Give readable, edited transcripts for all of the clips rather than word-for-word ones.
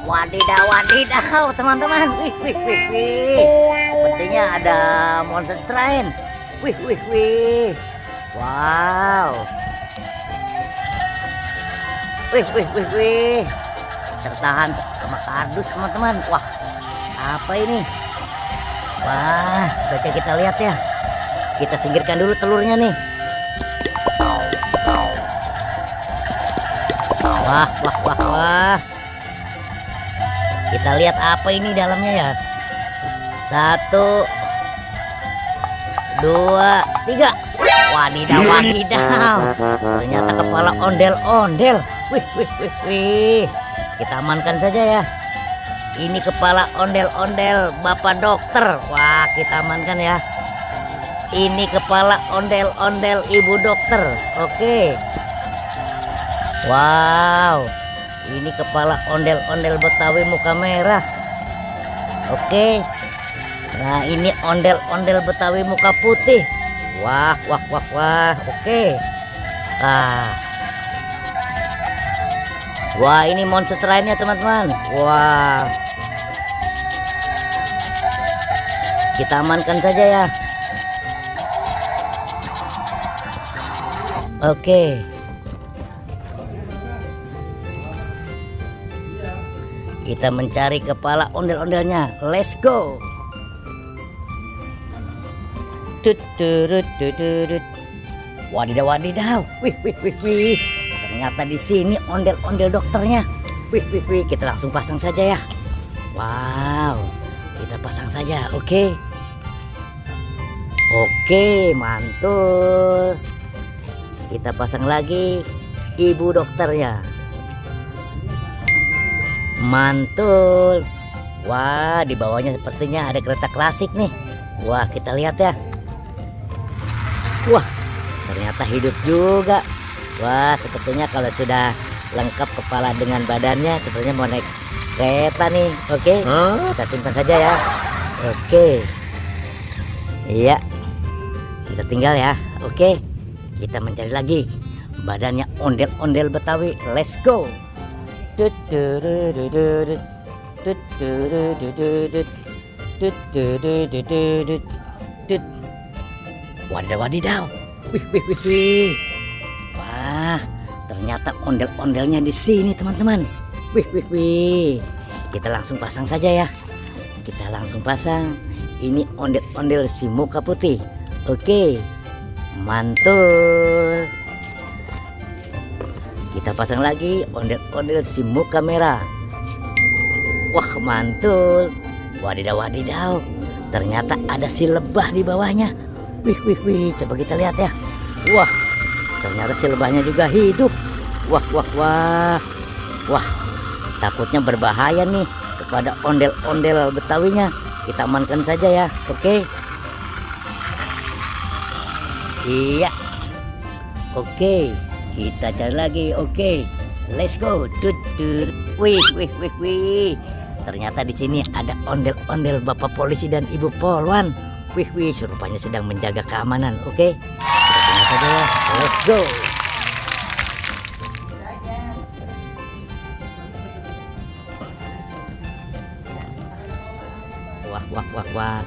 Wadidaw, wadidaw, teman-teman. Wih, wih, wih, wih. Sepertinya ada monster lain. Wih, wih, wih. Wow. Wih, wih, wih, wih. Tertahan sama kardus, teman-teman. Wah, apa ini? Wah, sebaiknya kita lihat ya. Kita singkirkan dulu telurnya nih. Wah, wah, wah, wah. Kita lihat apa ini dalamnya ya. 1, 2, 3. Wadidaw, wadidaw. Ternyata kepala ondel-ondel. Wih, wih, wih, wih. Kita amankan saja ya. Ini kepala ondel-ondel Bapak Dokter. Wah, kita amankan ya. Ini kepala ondel-ondel Ibu Dokter. Oke. Wow. Ini kepala ondel-ondel Betawi muka merah. Oke. Nah, ini ondel-ondel Betawi muka putih. Wah, wah, wah, wah. Oke. Wah, ini monster lainnya, teman-teman. Wah. Kita amankan saja ya. Oke. Kita mencari kepala ondel-ondelnya. Let's go. Wadidaw, wadidaw. Wih, wih, wih, wih. Ternyata di sini ondel-ondel dokternya. Wih, wih, wih. Kita langsung pasang saja ya. Wow. Kita pasang saja. Oke. Oke, mantul. Kita pasang lagi Ibu Dokternya. Mantul. Wah, di bawahnya sepertinya ada kereta klasik nih. Wah, kita lihat ya. Wah, ternyata hidup juga. Wah, sepertinya kalau sudah lengkap kepala dengan badannya, sepertinya mau naik kereta nih. Oke, kita simpan saja ya. Oke. Iya, kita tinggal ya. Oke, kita mencari lagi badannya ondel-ondel Betawi. Let's go. Wadidaw, wadidaw. Wih, wih, wih, wih. Wah, ternyata ondel-ondelnya di sini, teman-teman. Wih, wih, wih. Kita langsung pasang saja ya. Kita langsung pasang. Ini ondel-ondel si muka putih. Oke, mantul. Kita pasang lagi ondel-ondel si muka merah. Wah, mantul. Wadidaw, wadidaw. Ternyata ada si lebah di bawahnya. Wih, wih, wih. Coba kita lihat ya. Wah, ternyata si lebahnya juga hidup. Wah, wah, wah. Wah, takutnya berbahaya nih kepada ondel-ondel Betawinya. Kita amankan saja ya. Oke. Iya. Oke. Kita cari lagi. Oke. Let's go. Wih, wih, wih, wih. Ternyata di sini ada ondel-ondel Bapak Polisi dan Ibu Polwan. Wih, wih, rupanya sedang menjaga keamanan. Oke. Kita tunggu saja ya. Let's go. Wah, wah, wah, wah.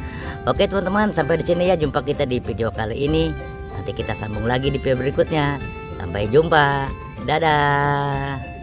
Oke, teman-teman, sampai di sini ya jumpa kita di video kali ini. Nanti kita sambung lagi di video berikutnya. Sampai jumpa. Dadah.